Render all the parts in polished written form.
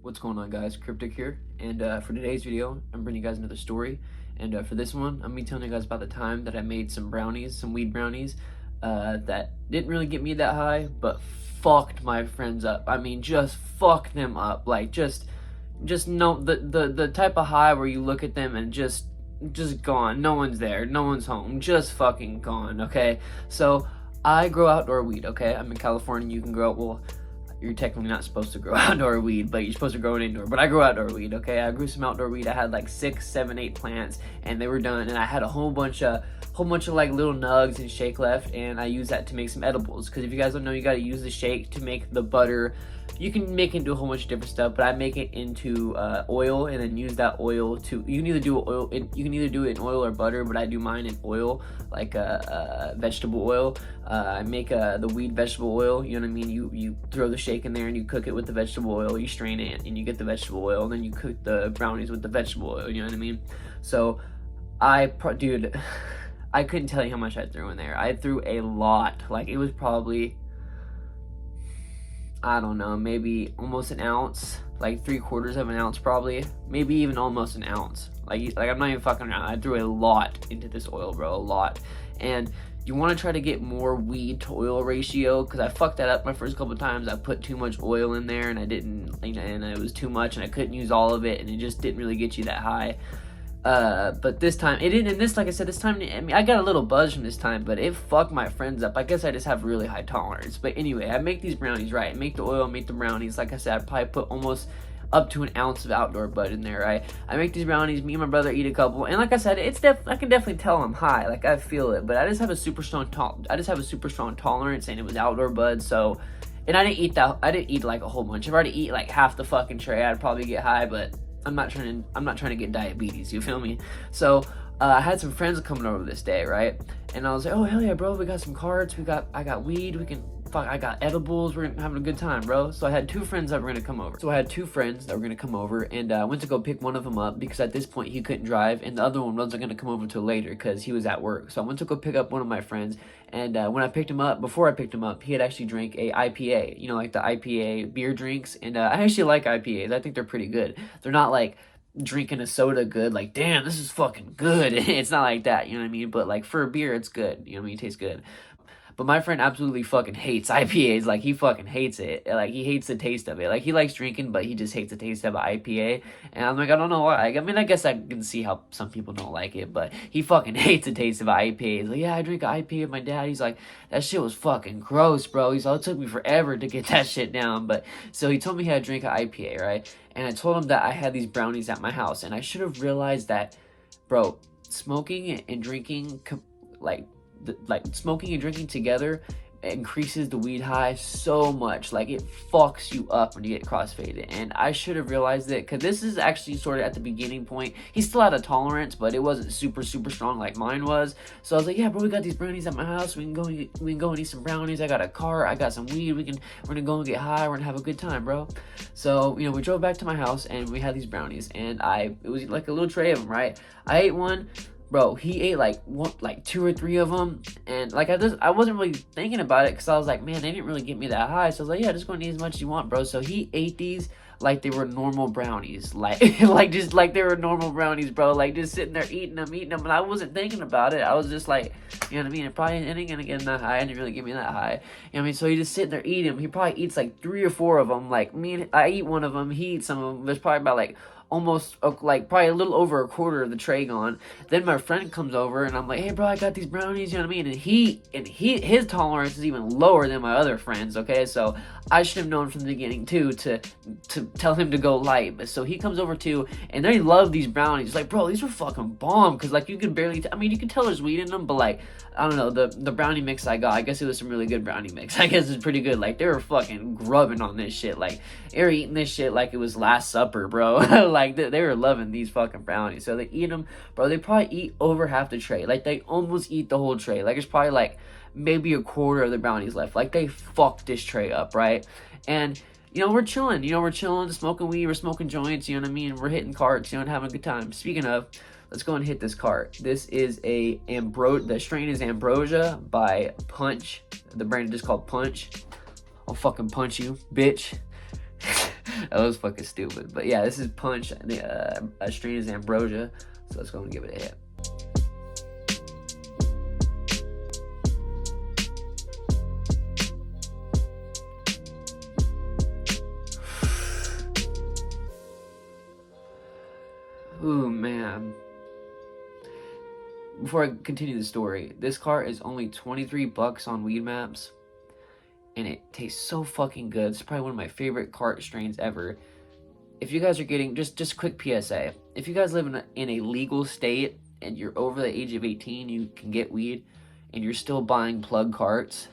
What's going on, guys? Cryptic here, and for today's video I'm bringing you guys another story. And for this one I'm gonna be telling you guys about the time that I made some brownies, some weed brownies, that didn't really get me that high, but fucked my friends up. I mean, just fucked them up. Like, just no, the type of high where you look at them and just gone. No one's there, no one's home, just fucking gone. Okay, so I grow outdoor weed. Okay, I'm in California. You can grow, well, you're technically not supposed to grow outdoor weed, but you're supposed to grow it indoor. But I grew outdoor weed, okay? I grew some outdoor weed. I had like 6, 7, 8 plants, and they were done. And I had a whole bunch of like little nugs and shake left, and I used that to make some edibles. Because if you guys don't know, you got to use the shake to make the butter. You can make it into a whole bunch of different stuff, but I make it into oil, and then use that oil to. You can either do oil. You can either do it in oil or butter, but I do mine in oil, like vegetable oil. I make the weed vegetable oil. You know what I mean? You throw the shake in there and you cook it with the vegetable oil. You strain it and you get the vegetable oil, and then you cook the brownies with the vegetable oil. You know what I mean? So, dude, I couldn't tell you how much I threw in there. I threw a lot. Like, it was probably, I don't know, maybe almost an ounce, like 3/4 of an ounce probably, maybe even almost an ounce. Like I'm not even fucking around. I threw a lot into this oil, bro, a lot. And you want to try to get more weed to oil ratio, because I fucked that up my first couple of times. I put too much oil in there, and I didn't, and it was too much, and I couldn't use all of it, and it just didn't really get you that high. But this time it didn't. And this, like I said, this time, I mean, I got a little buzz from this time, but it fucked my friends up. I guess I just have really high tolerance. But anyway, I make these brownies, right? I make the oil, make the brownies. Like I said, I probably put almost up to an ounce of outdoor bud in there, right? I make these brownies. Me and my brother eat a couple, and like I said, I can definitely tell I'm high. Like, I feel it, but I just have a super strong tolerance, and it was outdoor bud, so. And I didn't eat like a whole bunch. If I already eat like half the fucking tray, I'd probably get high, but I'm not trying to get diabetes, you feel me? So I had some friends coming over this day, right? And I was like, oh, hell yeah, bro, we got some cards, I got weed, I got edibles, we're having a good time, bro. So I had 2 friends that were gonna come over. And I went to go pick one of them up, because at this point he couldn't drive, and the other one wasn't gonna come over until later because he was at work. So I went to go pick up one of my friends, and before I picked him up, he had actually drank a IPA, you know, like the IPA beer drinks. And I actually like IPAs. I think they're pretty good. They're not like drinking a soda good, like, damn, this is fucking good. It's not like that, you know what I mean? But like, for a beer, it's good, you know what I mean? It tastes good. But my friend absolutely fucking hates IPAs. Like, he fucking hates it. Like, he hates the taste of it. Like, he likes drinking, but he just hates the taste of an IPA. And I'm like, I don't know why. I mean, I guess I can see how some people don't like it, but he fucking hates the taste of an IPA. He's like, yeah, I drink an IPA with my dad. He's like, that shit was fucking gross, bro. He's like, it took me forever to get that shit down. But so he told me he had to drink an IPA, right? And I told him that I had these brownies at my house, and I should have realized that, bro, smoking and drinking, like smoking and drinking together increases the weed high so much. Like, it fucks you up when you get crossfaded. And I should have realized it, because this is actually sort of at the beginning point. He still had a tolerance, but it wasn't super strong like mine was. So I was like, yeah, bro, we got these brownies at my house, we can go and eat some brownies. I got a car, I got some weed, we're gonna go and get high, we're gonna have a good time, bro. So, you know, we drove back to my house, and we had these brownies, and it was like a little tray of them, right? I ate one. Bro, he ate like 2 or 3 of them, and like I wasn't really thinking about it, because I was like, man, they didn't really get me that high. So I was like, yeah, just go and eat as much as you want, bro. So he ate these like they were normal brownies, like just like they were normal brownies, bro. Like, just sitting there eating them, and I wasn't thinking about it. I was just like, you know what I mean? It probably ain't gonna get that high. It didn't really get me that high. You know what I mean? So he just sitting there eating them. He probably eats like 3 or 4 of them. Like, I eat one of them. He eats some of them. There's probably about like almost like probably a little over a quarter of the tray gone. Then my friend comes over, and I'm like, hey, bro, I got these brownies, you know what I mean? And his tolerance is even lower than my other friends, okay? So I should have known from the beginning too to tell him to go light. But so he comes over too, and they love these brownies. Like, bro, these were fucking bomb, because like, you could barely I mean, you can tell there's weed in them, but like, I don't know, the brownie mix I got, I guess it was some really good brownie mix. I guess it's pretty good. Like, they were fucking grubbing on this shit. Like, they were eating this shit like it was Last Supper, bro. Like, they were loving these fucking brownies. So they eat them, bro. They probably eat over half the tray. Like, they almost eat the whole tray. Like, it's probably like maybe a quarter of the brownies left. Like, they fucked this tray up, right? And you know, we're chilling, smoking weed, we're smoking joints, you know what I mean? We're hitting carts, you know, and having a good time. Speaking of, let's go and hit this cart. This is the strain is Ambrosia by Punch. The brand is just called Punch. I'll fucking punch you, bitch. That was fucking stupid. But yeah, this is Punch. The strain is Ambrosia. So let's go and give it a hit. Ooh, man. Before I continue the story, this cart is only $23 on Weed Maps, and it tastes so fucking good. It's probably one of my favorite cart strains ever. If you guys are getting, just quick PSA, if you guys live in a legal state and you're over the age of 18, you can get weed, and you're still buying plug carts,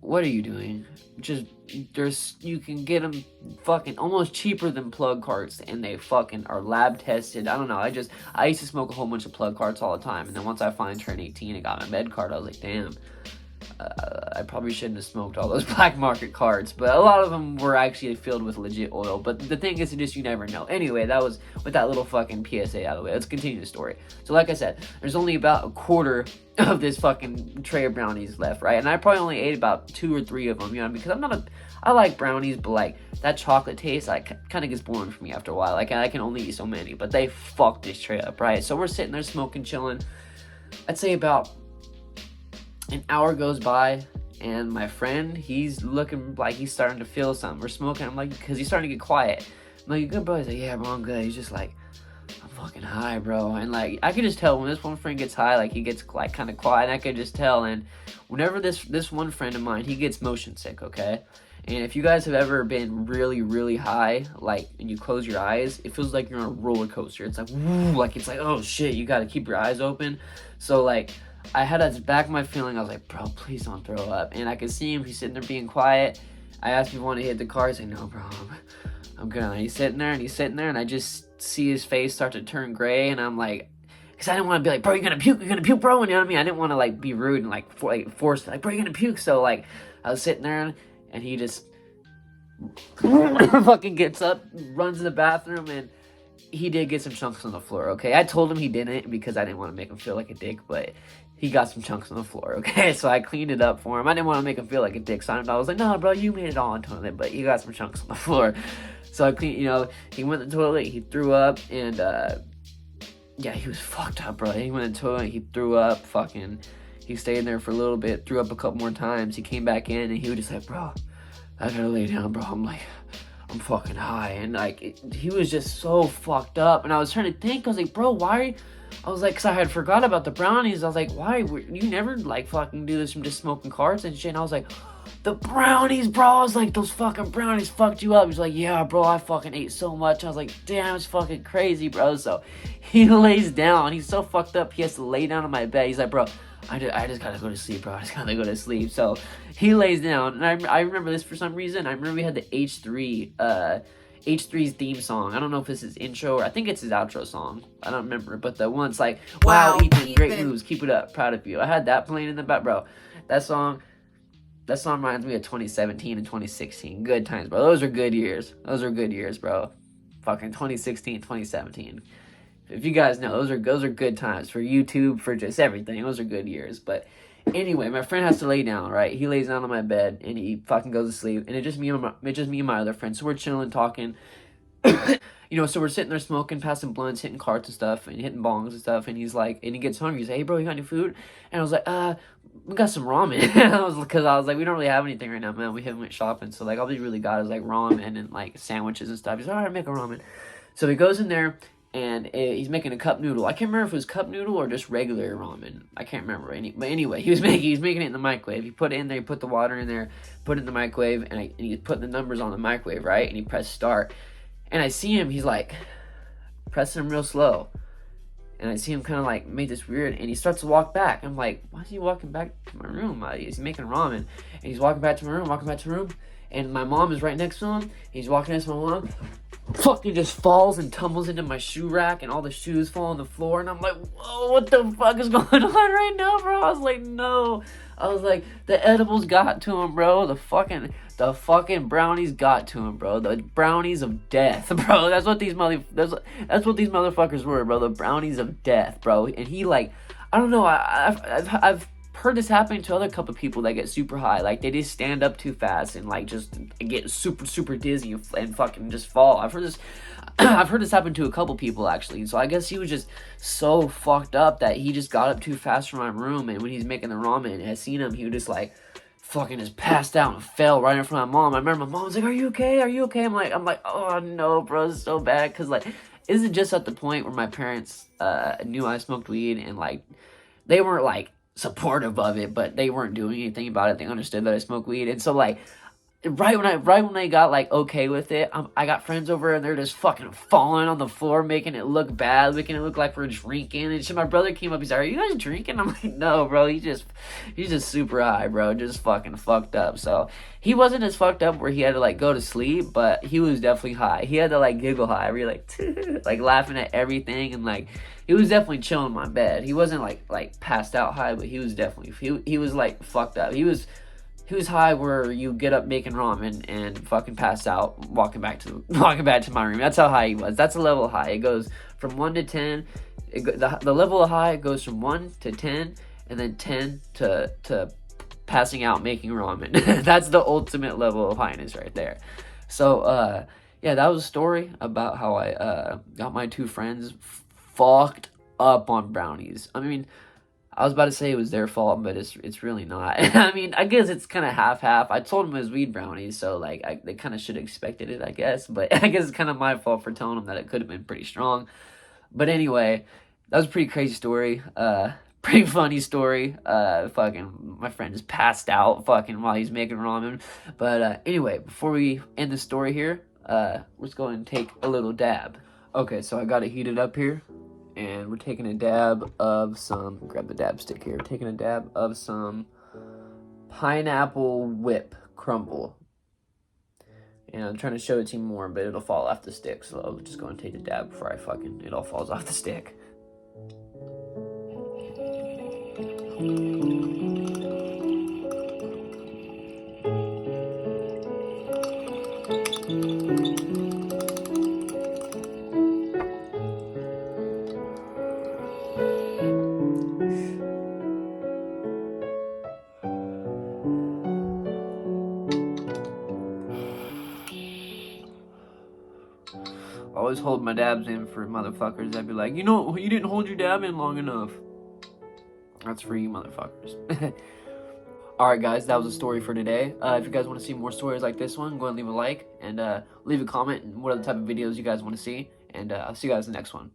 what are you doing? You can get them fucking almost cheaper than plug carts, and they fucking are lab tested. I don't know, I used to smoke a whole bunch of plug carts all the time, and then once I finally turned 18 and got my med card, I was like, damn, I probably shouldn't have smoked all those black market carts, but a lot of them were actually filled with legit oil. But the thing is, you never know. Anyway, that was with that little fucking PSA out of the way. Let's continue the story. So like I said, there's only about a quarter of this fucking tray of brownies left, right? And I probably only ate about 2 or 3 of them, you know, because I like brownies, but like that chocolate taste, like, kind of gets boring for me after a while. Like, I can only eat so many, but they fucked this tray up, right? So we're sitting there smoking, chilling. I'd say about an hour goes by, and my friend, he's looking like he's starting to feel something. We're smoking, I'm like, because he's starting to get quiet. I'm like, you good, bro? He's like, yeah, bro, I'm good. He's just like, I'm fucking high, bro. And like, I could just tell when this one friend gets high, like, he gets like kind of quiet, and I could just tell. And whenever this one friend of mine, he gets motion sick, okay? And if you guys have ever been really, really high, like, and you close your eyes, it feels like you're on a roller coaster. It's like, woo, like, it's like, oh shit, you gotta keep your eyes open. So like, I had to back my feeling. I was like, bro, please don't throw up. And I could see him. He's sitting there being quiet. I asked if he wanted to hit the car. He's like, no, bro, I'm good. And he's sitting there, and I just see his face start to turn gray. And I'm like, because I didn't want to be like, bro, you're gonna puke, bro. And you know what I mean? I didn't want to like be rude and like force like, bro, you're gonna puke. So like, I was sitting there, and he just fucking gets up, runs to the bathroom, and he did get some chunks on the floor, okay? I told him he didn't because I didn't want to make him feel like a dick, but he got some chunks on the floor, okay? So I cleaned it up for him. I didn't want to make him feel like a dick, so I was like, no, bro, you made it all on toilet, but you got some chunks on the floor. So I cleaned, you know, he went to the toilet, he threw up, and, yeah, he was fucked up, bro. He went to the toilet, he threw up, fucking, he stayed there for a little bit, threw up a couple more times, he came back in, and he was just like, bro, I gotta lay down, bro. I'm like, I'm fucking high, and like, he was just so fucked up, and I was trying to think, I was like, bro, why? I was like, because I had forgot about the brownies. I was like, why? You never like fucking do this from just smoking carts and shit. And I was like, the brownies, bro. I was like, those fucking brownies fucked you up. He's like, yeah, bro, I fucking ate so much. I was like, damn, it's fucking crazy, bro. So he lays down. He's so fucked up. He has to lay down on my bed. He's like, bro, I just gotta go to sleep, bro. I just gotta go to sleep. So he lays down, and I remember this for some reason. I remember we had the H3's theme song. I don't know if it's his intro or I think it's his outro song. I don't remember, but the one's like, wow, Ethan, great moves, keep it up, proud of you. I had that playing in the back, bro. That song reminds me of 2017 and 2016. Good times, bro. Those are good years. Bro. Fucking 2016, 2017. If you guys know, those are good times for YouTube, for just everything. Those are good years. But anyway, my friend has to lay down, right? He lays down on my bed, and he fucking goes to sleep. And it's just me and my other friend. So we're chilling, talking. You know, so we're sitting there smoking, passing blunts, hitting carts and stuff, and hitting bongs and stuff. And he's like, and he gets hungry. He's like, hey, bro, you got any food? And I was like, we got some ramen. Because I was like, we don't really have anything right now, man. We haven't went shopping. So, like, all we really got is, like, ramen and, like, sandwiches and stuff. He's like, all right, make a ramen. So he goes in there, and he's making a cup noodle. I can't remember if it was cup noodle or just regular ramen. I can't remember. But anyway, he was making it in the microwave. He put it in there, he put the water in there, put it in the microwave, and he put the numbers on the microwave, right? And he pressed start. And I see him, he's like pressing him real slow. And I see him kind of like make this weird, and he starts to walk back. I'm like, why is he walking back to my room? He's making ramen. And he's walking back to my room, and my mom is right next to him. He's walking next to my mom. Fucking just falls and tumbles into my shoe rack, and all the shoes fall on the floor, and I'm like, whoa, what the fuck is going on right now, bro? I was like, no. I was like, the edibles got to him, bro. The fucking brownies got to him, bro. The brownies of death, bro. That's what these motherfuckers were, bro. The brownies of death, bro. And he, like, I don't know, I've heard this happening to other couple people that get super high. Like, they just stand up too fast and like just get super dizzy and fucking just fall. I've heard this I've heard this happen to a couple people actually. So I guess he was just so fucked up that he just got up too fast from my room, and when he's making the ramen and I seen him, he would just like fucking just passed out and fell right in front of my mom. I remember my mom was like, are you okay? Are you okay? I'm like, oh no, bro, it's so bad. Cause like, this is just at the point where my parents knew I smoked weed, and like, they weren't like supportive of it, but they weren't doing anything about it. They understood that I smoke weed. And so like, right when I got like okay with it, I got friends over and they're just fucking falling on the floor, making it look bad, making it look like we're drinking. And so my brother came up, he's like, are you guys drinking? I'm like, no, bro, he's just super high, bro, just fucking fucked up. So he wasn't as fucked up where he had to like go to sleep, but he was definitely high. He had to like giggle high, really like like laughing at everything, and like he was definitely chilling in my bed. He wasn't like passed out high, but he was definitely he was like fucked up. He was high where you get up making ramen and fucking pass out walking back to my room. That's how high he was. That's the level of high. It goes from 1 to 10. The level of high goes from 1 to 10, and then 10 to passing out making ramen. That's the ultimate level of highness right there. So yeah, that was a story about how I got my two friends fucked up on brownies. I mean, I was about to say it was their fault, but it's really not. I mean, I guess it's kind of half-half. I told them it was weed brownies, so like they kind of should have expected it, I guess. But I guess it's kind of my fault for telling them that it could have been pretty strong. But anyway, that was a pretty crazy story. Pretty funny story. Fucking my friend just passed out fucking while he's making ramen. But anyway, before we end the story here, let's go and take a little dab. Okay, so I got it heated up here. And we're taking a dab of some, grab the dab stick here, taking a dab of some pineapple whip crumble. And I'm trying to show it to you more, but it'll fall off the stick. So I'll just go and take a dab before it all falls off the stick. I always hold my dabs in for motherfuckers that'd be like, you know, you didn't hold your dab in long enough. That's for you motherfuckers. Alright guys, that was the story for today. If you guys want to see more stories like this one, go and leave a like, and leave a comment on what other type of videos you guys want to see, and I'll see you guys in the next one.